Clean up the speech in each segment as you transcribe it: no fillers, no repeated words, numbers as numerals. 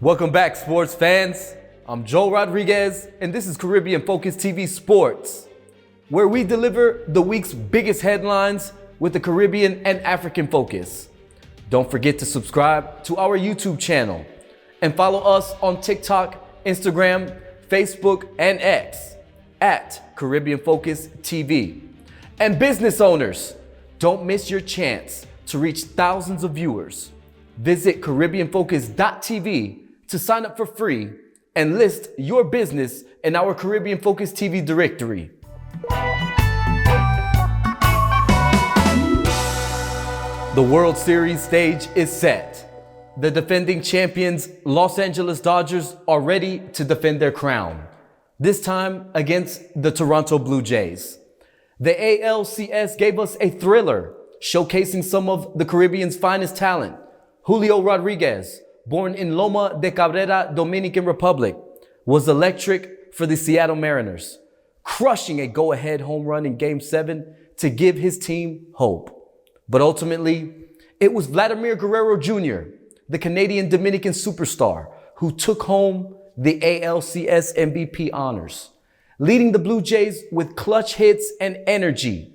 Welcome back, sports fans. I'm Julio Rodríguez, and this is Caribbean Focus TV Sports, where we deliver the week's biggest headlines with a Caribbean and African focus. Don't forget to subscribe to our YouTube channel and follow us on TikTok, Instagram, Facebook, and X at Caribbean Focus TV. And business owners, don't miss your chance to reach thousands of viewers. Visit CaribbeanFocus.tv to sign up for free and list your business in our Caribbean Focus TV directory. The World Series stage is set. The defending champions, Los Angeles Dodgers, are ready to defend their crown, this time against the Toronto Blue Jays. The ALCS gave us a thriller, showcasing some of the Caribbean's finest talent. Julio Rodríguez, born in Loma de Cabrera, Dominican Republic, was electric for the Seattle Mariners, crushing a go-ahead home run in Game 7 to give his team hope. But ultimately, it was Vladimir Guerrero Jr., the Canadian-Dominican superstar, who took home the ALCS MVP honors, leading the Blue Jays with clutch hits and energy.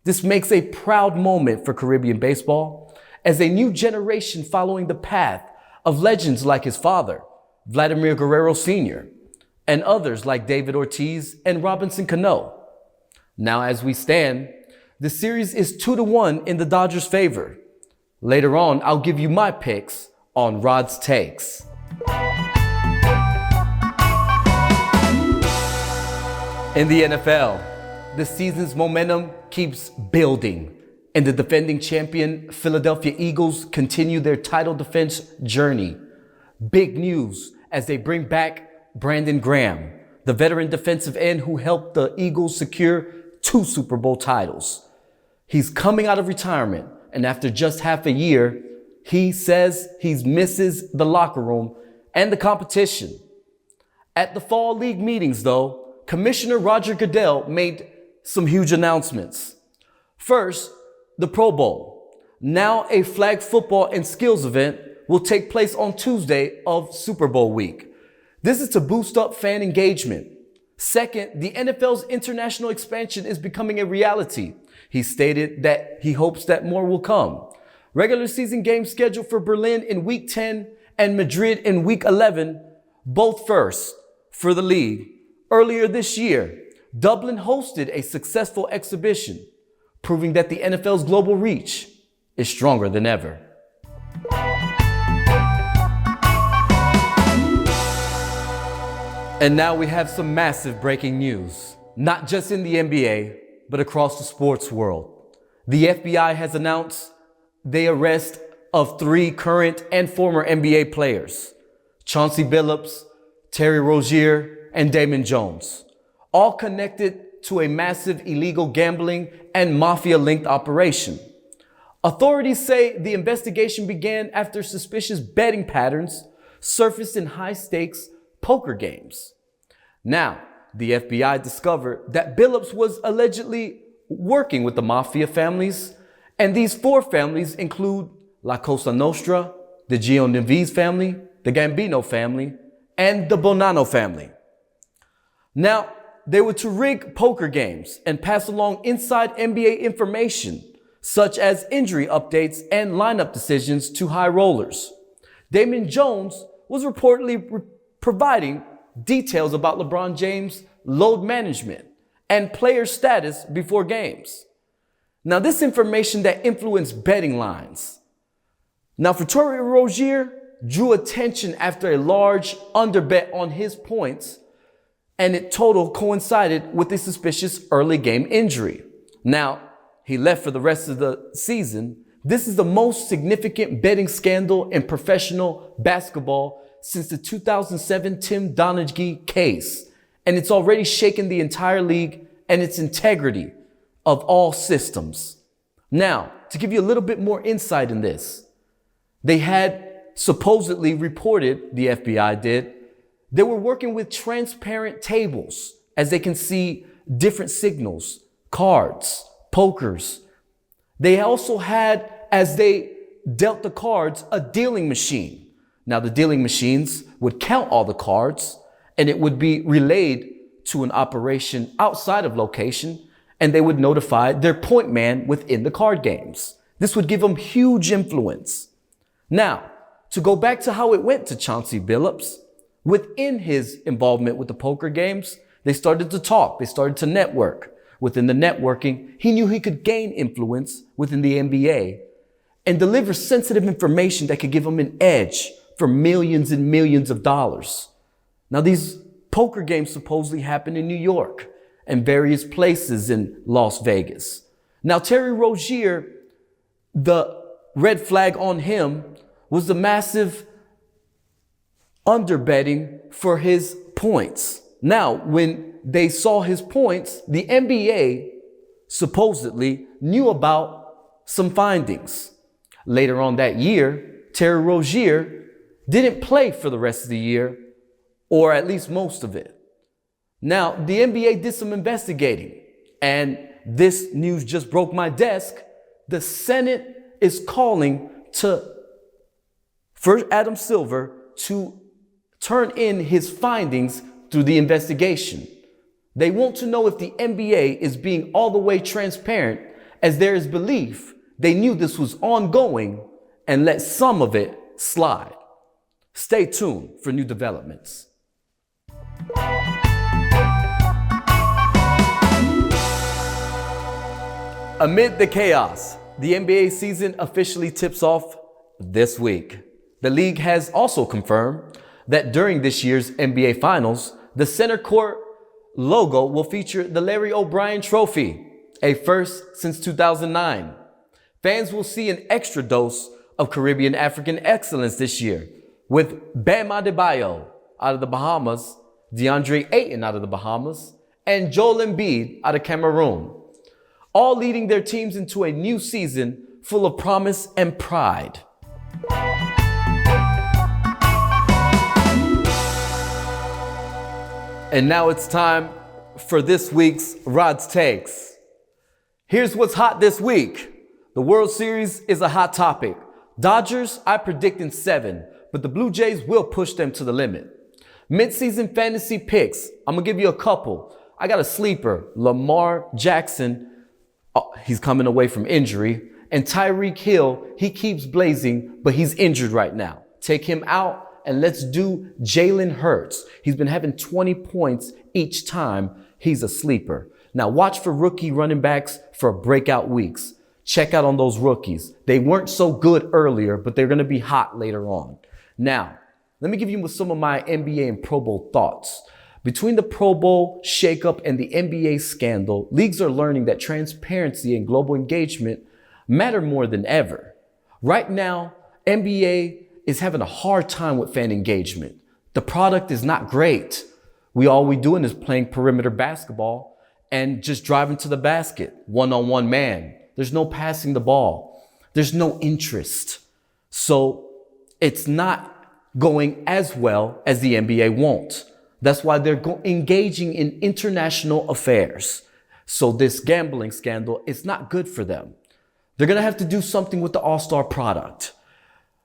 This makes a proud moment for Caribbean baseball, as a new generation following the path of legends like his father, Vladimir Guerrero Sr., and others like David Ortiz and Robinson Cano. Now, as we stand, the series is 2-1 in the Dodgers' favor. Later on, I'll give you my picks on Rod's Takes. In the NFL, the season's momentum keeps building, and the defending champion Philadelphia Eagles continue their title defense journey. Big news as they bring back Brandon Graham, the veteran defensive end who helped the Eagles secure 2 Super Bowl titles. He's coming out of retirement, and after just half a year, he says he misses the locker room and the competition. At the Fall League meetings, though, Commissioner Roger Goodell made some huge announcements. First, the Pro Bowl, now a flag football and skills event, will take place on Tuesday of Super Bowl week. This is to boost up fan engagement. Second, the NFL's international expansion is becoming a reality. He stated that he hopes that more will come. Regular season games scheduled for Berlin in Week 10 and Madrid in Week 11, both first for the league. Earlier this year, Dublin hosted a successful exhibition, proving that the NFL's global reach is stronger than ever. And now we have some massive breaking news, not just in the NBA, but across the sports world. The FBI has announced the arrest of 3 current and former NBA players, Chauncey Billups, Terry Rozier, and Damon Jones, all connected to a massive illegal gambling and mafia-linked operation. Authorities say the investigation began after suspicious betting patterns surfaced in high-stakes poker games. Now, the FBI discovered that Billups was allegedly working with the mafia families, and these 4 families include La Cosa Nostra, the Genovese family, the Gambino family, and the Bonanno family. Now, they were to rig poker games and pass along inside NBA information, such as injury updates and lineup decisions to high rollers. Damon Jones was reportedly providing details about LeBron James' load management and player status before games. Now, this information that influenced betting lines. Now, for Terry Rozier, drew attention after a large underbet on his points, and it total coincided with a suspicious early game injury. Now, he left for the rest of the season. This is the most significant betting scandal in professional basketball since the 2007 Tim Donaghy case, and it's already shaken the entire league and its integrity of all systems. Now, to give you a little bit more insight in this, they had supposedly reported, the FBI did, they were working with transparent tables as they can see different signals, cards, pokers. They also had, as they dealt the cards, a dealing machine Now, the dealing machines would count all the cards and it would be relayed to an operation outside of location, and they would notify their point man within the card games. This would give them huge influence. Now, to go back to how it went to Chauncey Billups, within his involvement with the poker games, they started to talk, they started to network. Within the networking, he knew he could gain influence within the NBA and deliver sensitive information that could give him an edge for millions and millions of dollars. Now, these poker games supposedly happen in New York and various places in Las Vegas. Now, Terry Rozier, the red flag on him was the massive underbetting for his points. Now, when they saw his points, the NBA supposedly knew about some findings. Later on that year, Terry Rozier didn't play for the rest of the year, or at least most of it. Now, the NBA did some investigating, and this news just broke my desk. The Senate is calling for Adam Silver to turn in his findings through the investigation. They want to know if the NBA is being all the way transparent, as there is belief they knew this was ongoing and let some of it slide. Stay tuned for new developments. Amid the chaos, the NBA season officially tips off this week. The league has also confirmed that during this year's NBA Finals, the center court logo will feature the Larry O'Brien Trophy, a first since 2009. Fans will see an extra dose of Caribbean African excellence this year, with Bam Adebayo out of the Bahamas, DeAndre Ayton out of the Bahamas, and Joel Embiid out of Cameroon, all leading their teams into a new season full of promise and pride. And now it's time for this week's Rod's Takes. Here's what's hot this week. The World Series is a hot topic. Dodgers, I predict in 7, but the Blue Jays will push them to the limit. Mid-season fantasy picks, I'm going to give you a couple. I got a sleeper, Lamar Jackson. He's coming away from injury. And Tyreek Hill, he keeps blazing, but he's injured right now. Take him out and let's do Jalen Hurts. He's been having 20 points each time. He's a sleeper. Now watch for rookie running backs for breakout weeks. Check out on those rookies. They weren't so good earlier, but they're going to be hot later on. Now, let me give you some of my NBA and Pro Bowl thoughts. Between the Pro Bowl shakeup and the NBA scandal, leagues are learning that transparency and global engagement matter more than ever. Right now, NBA is having a hard time with fan engagement. The product is not great. All we doing is playing perimeter basketball and just driving to the basket, one-on-one man. There's no passing the ball. There's no interest. So it's not going as well as the NBA wants. That's why they're engaging in international affairs. So this gambling scandal is not good for them. They're going to have to do something with the All-Star product.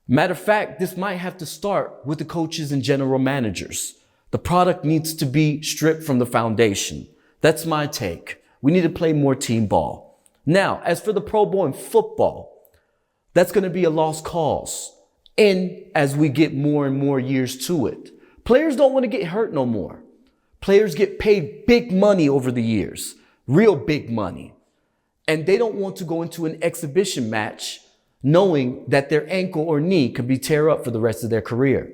Matter of fact, this might have to start with the coaches and general managers. The product needs to be stripped from the foundation. That's my take. We need to play more team ball. Now, as for the Pro Bowl and football, that's going to be a lost cause. And as we get more and more years to it, players don't want to get hurt no more. Players get paid big money over the years, real big money. And they don't want to go into an exhibition match knowing that their ankle or knee could be tear up for the rest of their career.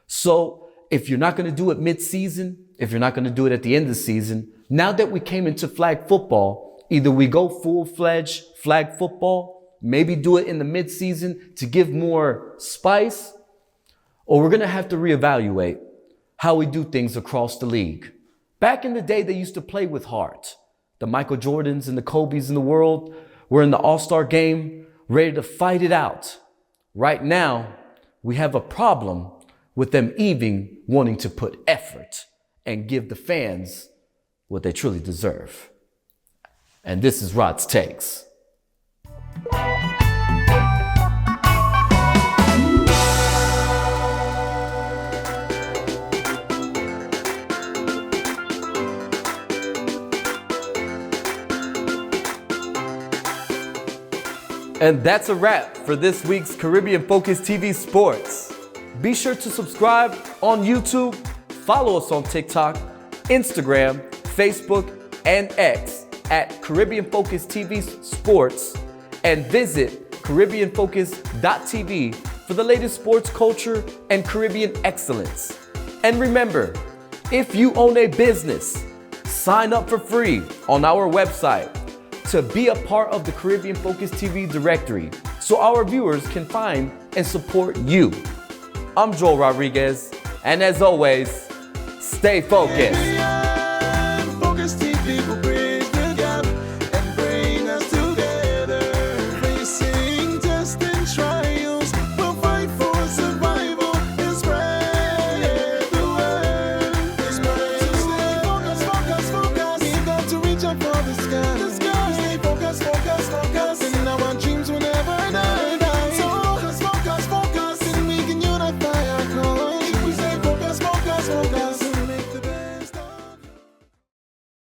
So if you're not going to do it mid-season, if you're not going to do it at the end of the season, now that we came into flag football, either we go full-fledged flag football, maybe do it in the mid-season to give more spice, or we're going to have to reevaluate how we do things across the league. Back in the day, they used to play with heart. The Michael Jordans and the Kobes in the world were in the All-Star game, ready to fight it out. Right now, we have a problem with them even wanting to put effort and give the fans what they truly deserve. And this is Rod's Takes. And that's a wrap for this week's Caribbean Focus TV Sports. Be sure to subscribe on YouTube, follow us on TikTok, Instagram, Facebook, and X at Caribbean Focus TV Sports, and visit CaribbeanFocus.tv for the latest sports culture and Caribbean excellence. And remember, if you own a business, sign up for free on our website to be a part of the Caribbean Focus TV directory so our viewers can find and support you. I'm Julio Rodríguez, and as always, stay focused.